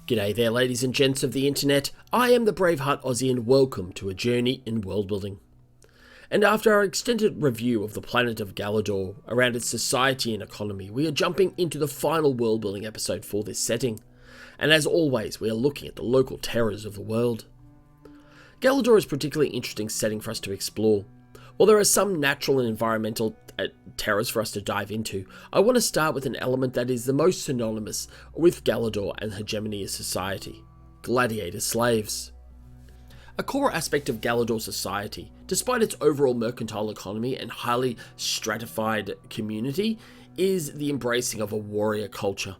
G'day there, ladies and gents of the internet. I am the Braveheart Aussie and welcome to a journey in world building. And after our extended review of the planet of Galador around its society and economy, we are jumping into the final world building episode for this setting. And as always, we are looking at the local terrors of the world. Galador is a particularly interesting setting for us to explore. While there are some natural and environmental terrors for us to dive into, I want to start with an element that is the most synonymous with Galador and hegemony of society: gladiator slaves. A core aspect of Galador's society, despite its overall mercantile economy and highly stratified community, is the embracing of a warrior culture.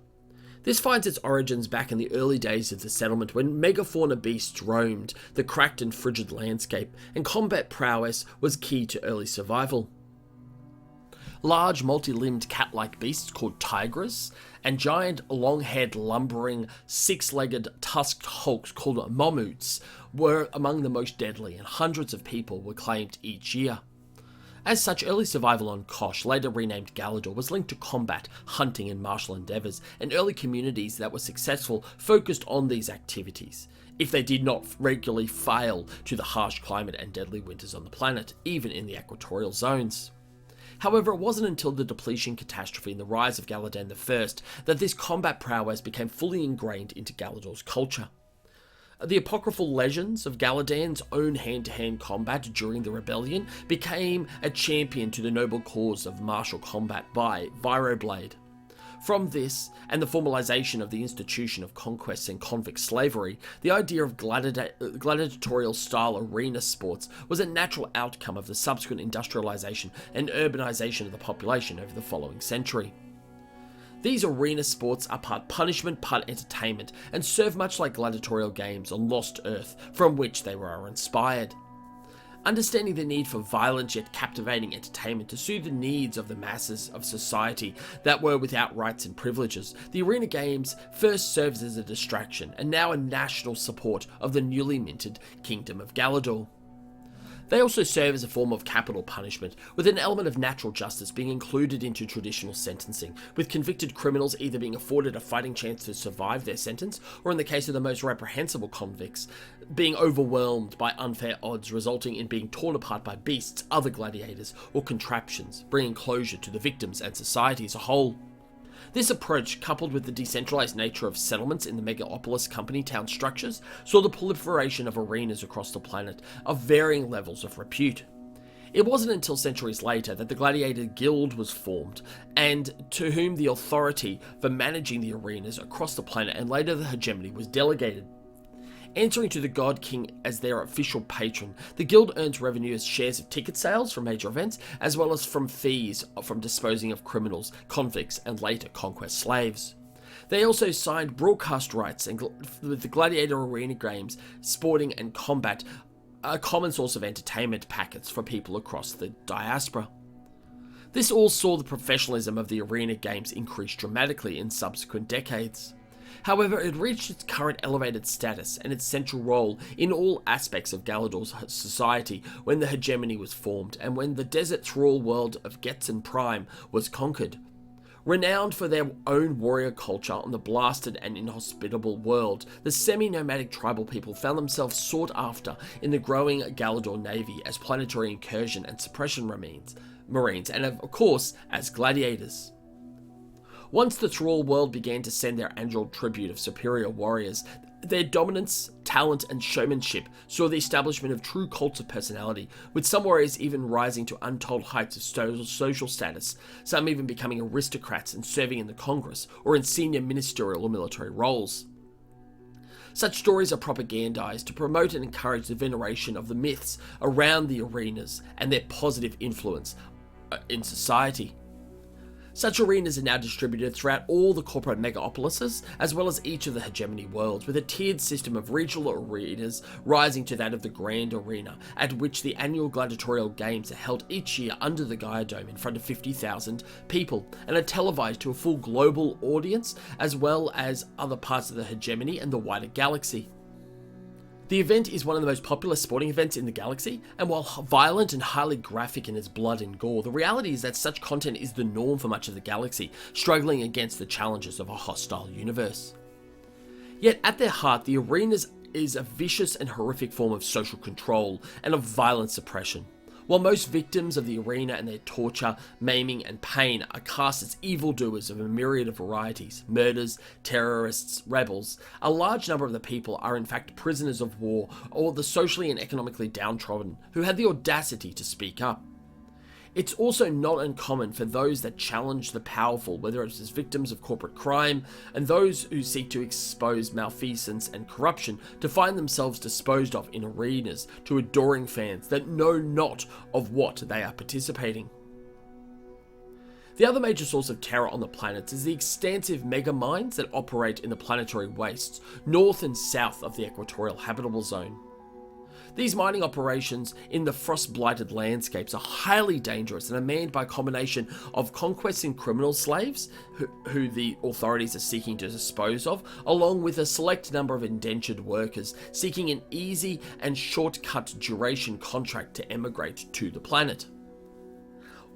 This finds its origins back in the early days of the settlement when megafauna beasts roamed the cracked and frigid landscape, and combat prowess was key to early survival. Large multi-limbed cat-like beasts called tigers, and giant long-haired lumbering six-legged tusked hulks called momoots were among the most deadly, and hundreds of people were claimed each year. As such, early survival on Kosh, later renamed Galador, was linked to combat, hunting and martial endeavours, and early communities that were successful focused on these activities, if they did not regularly fail to the harsh climate and deadly winters on the planet, even in the equatorial zones. However, it wasn't until the depletion catastrophe and the rise of Galadan I that this combat prowess became fully ingrained into Galador's culture. The apocryphal legends of Galadan's own hand-to-hand combat during the rebellion became a champion to the noble cause of martial combat by Viroblade. From this, and the formalization of the institution of conquest and convict slavery, the idea of gladiatorial-style arena sports was a natural outcome of the subsequent industrialization and urbanization of the population over the following century. These arena sports are part punishment, part entertainment, and serve much like gladiatorial games on Lost Earth, from which they were inspired. Understanding the need for violent yet captivating entertainment to soothe the needs of the masses of society that were without rights and privileges, the arena games first served as a distraction, and now a national support of the newly minted Kingdom of Galador. They also serve as a form of capital punishment, with an element of natural justice being included into traditional sentencing, with convicted criminals either being afforded a fighting chance to survive their sentence, or in the case of the most reprehensible convicts, being overwhelmed by unfair odds, resulting in being torn apart by beasts, other gladiators, or contraptions, bringing closure to the victims and society as a whole. This approach, coupled with the decentralized nature of settlements in the megalopolis company town structures, saw the proliferation of arenas across the planet of varying levels of repute. It wasn't until centuries later that the Gladiator Guild was formed, and to whom the authority for managing the arenas across the planet and later the hegemony was delegated. Answering to the God King as their official patron, the guild earns revenue as shares of ticket sales from major events, as well as from fees from disposing of criminals, convicts, and later conquest slaves. They also signed broadcast rights and with the Gladiator Arena games, sporting and combat, a common source of entertainment packets for people across the diaspora. This all saw the professionalism of the arena games increase dramatically in subsequent decades. However, it reached its current elevated status and its central role in all aspects of Galador's society when the hegemony was formed and when the desert thrall world of Getsin Prime was conquered. Renowned for their own warrior culture on the blasted and inhospitable world, the semi-nomadic tribal people found themselves sought after in the growing Galador navy as planetary incursion and suppression marines, and of course as gladiators. Once the Thrall world began to send their annual tribute of superior warriors, their dominance, talent, and showmanship saw the establishment of true cults of personality, with some warriors even rising to untold heights of social status, some even becoming aristocrats and serving in the Congress or in senior ministerial or military roles. Such stories are propagandized to promote and encourage the veneration of the myths around the arenas and their positive influence in society. Such arenas are now distributed throughout all the corporate megapolises, as well as each of the hegemony worlds, with a tiered system of regional arenas rising to that of the Grand Arena, at which the annual gladiatorial games are held each year under the Gaia Dome in front of 50,000 people, and are televised to a full global audience, as well as other parts of the hegemony and the wider galaxy. The event is one of the most popular sporting events in the galaxy, and while violent and highly graphic in its blood and gore, the reality is that such content is the norm for much of the galaxy, struggling against the challenges of a hostile universe. Yet at their heart, the arenas is a vicious and horrific form of social control and of violent suppression. While most victims of the arena and their torture, maiming, and pain are cast as evildoers of a myriad of varieties, murders, terrorists, rebels, a large number of the people are in fact prisoners of war or the socially and economically downtrodden who had the audacity to speak up. It's also not uncommon for those that challenge the powerful, whether it's as victims of corporate crime, and those who seek to expose malfeasance and corruption, to find themselves disposed of in arenas to adoring fans that know not of what they are participating. The other major source of terror on the planets is the extensive mega mines that operate in the planetary wastes, north and south of the equatorial habitable zone. These mining operations in the frost-blighted landscapes are highly dangerous and are manned by a combination of conquesting criminal slaves, who the authorities are seeking to dispose of, along with a select number of indentured workers seeking an easy and shortcut duration contract to emigrate to the planet.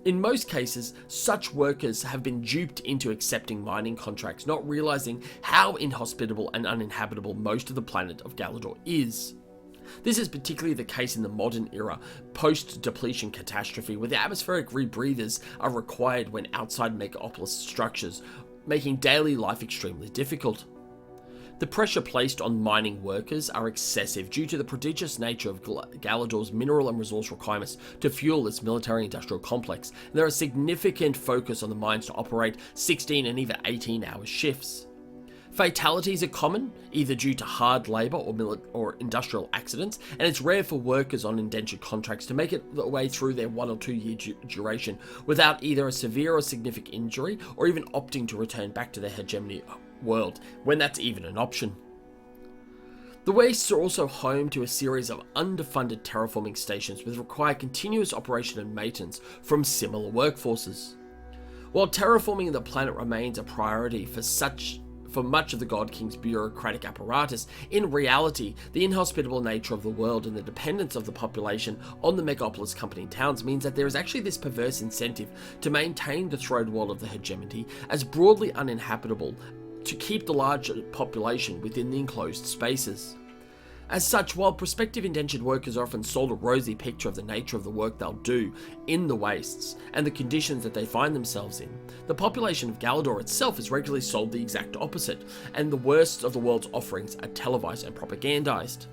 In most cases, such workers have been duped into accepting mining contracts, not realizing how inhospitable and uninhabitable most of the planet of Galador is. This is particularly the case in the modern era, post-depletion catastrophe, where the atmospheric rebreathers are required when outside megapolis structures, making daily life extremely difficult. The pressure placed on mining workers are excessive due to the prodigious nature of Galador's mineral and resource requirements to fuel its military-industrial complex, and there is significant focus on the mines to operate 16 and even 18-hour shifts. Fatalities are common, either due to hard labour or industrial accidents, and it's rare for workers on indentured contracts to make it the way through their 1 or 2 year duration without either a severe or significant injury or even opting to return back to their hegemony world, when that's even an option. The wastes are also home to a series of underfunded terraforming stations which require continuous operation and maintenance from similar workforces. While terraforming the planet remains a priority for much of the God King's bureaucratic apparatus, in reality, the inhospitable nature of the world and the dependence of the population on the megapolis company towns means that there is actually this perverse incentive to maintain the throne wall of the hegemony as broadly uninhabitable, to keep the larger population within the enclosed spaces. As such, while prospective indentured workers are often sold a rosy picture of the nature of the work they'll do in the wastes and the conditions that they find themselves in, the population of Galador itself is regularly sold the exact opposite, and the worst of the world's offerings are televised and propagandized.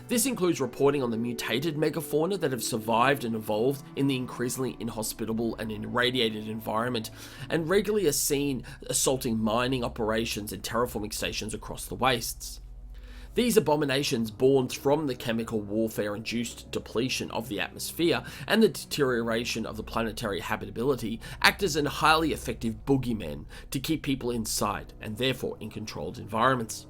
This includes reporting on the mutated megafauna that have survived and evolved in the increasingly inhospitable and irradiated environment, and regularly are seen assaulting mining operations and terraforming stations across the wastes. These abominations, born from the chemical warfare-induced depletion of the atmosphere and the deterioration of the planetary habitability, act as a highly effective boogeymen to keep people inside and therefore in controlled environments.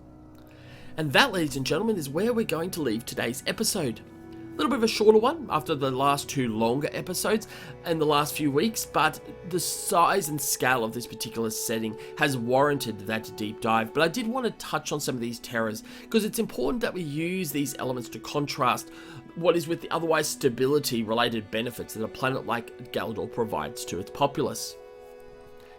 And that, ladies and gentlemen, is where we're going to leave today's episode. A little bit of a shorter one after the last 2 longer episodes in the last few weeks, but the size and scale of this particular setting has warranted that deep dive. But I did want to touch on some of these terrors because it's important that we use these elements to contrast what is with the otherwise stability related benefits that a planet like Galador provides to its populace.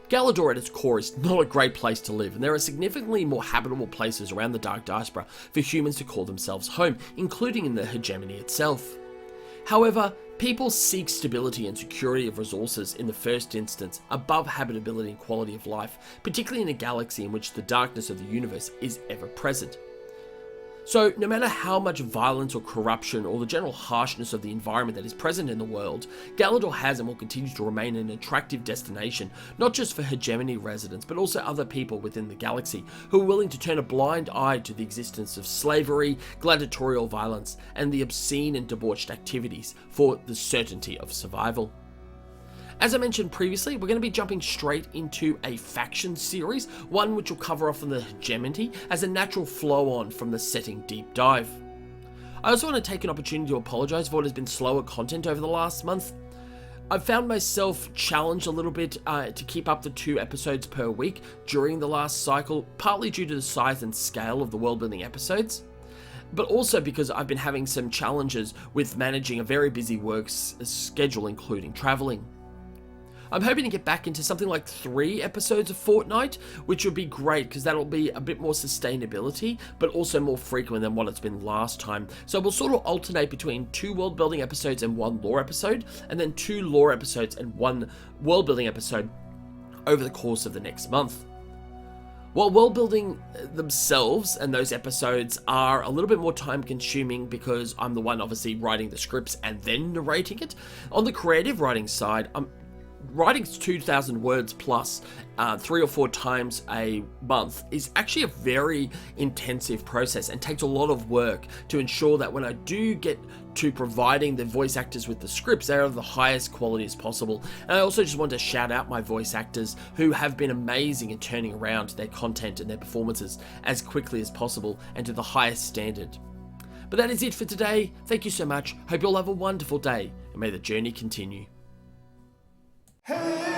Galador at its core is not a great place to live, and there are significantly more habitable places around the Dark Diaspora for humans to call themselves home, including in the hegemony itself. However, people seek stability and security of resources in the first instance above habitability and quality of life, particularly in a galaxy in which the darkness of the universe is ever present. So, no matter how much violence or corruption or the general harshness of the environment that is present in the world, Galador has and will continue to remain an attractive destination, not just for hegemony residents, but also other people within the galaxy who are willing to turn a blind eye to the existence of slavery, gladiatorial violence, and the obscene and debauched activities for the certainty of survival. As I mentioned previously, we're going to be jumping straight into a faction series, one which will cover off on the hegemony as a natural flow-on from the setting deep dive. I also want to take an opportunity to apologise for what has been slower content over the last month. I've found myself challenged a little bit to keep up the 2 episodes per week during the last cycle, partly due to the size and scale of the world-building episodes, but also because I've been having some challenges with managing a very busy work schedule, including travelling. I'm hoping to get back into something like 3 episodes a fortnight, which would be great because that'll be a bit more sustainability, but also more frequent than what it's been last time. So we'll sort of alternate between 2 world building episodes and 1 lore episode, and then 2 lore episodes and 1 world building episode over the course of the next month. While world building themselves and those episodes are a little bit more time consuming because I'm the one obviously writing the scripts and then narrating it, on the creative writing side, I'm writing 2,000 words plus 3 or 4 times a month is actually a very intensive process and takes a lot of work to ensure that when I do get to providing the voice actors with the scripts, they are of the highest quality as possible. And I also just want to shout out my voice actors who have been amazing in turning around their content and their performances as quickly as possible and to the highest standard. But that is it for today. Thank you so much. Hope you all have a wonderful day and may the journey continue. Hey!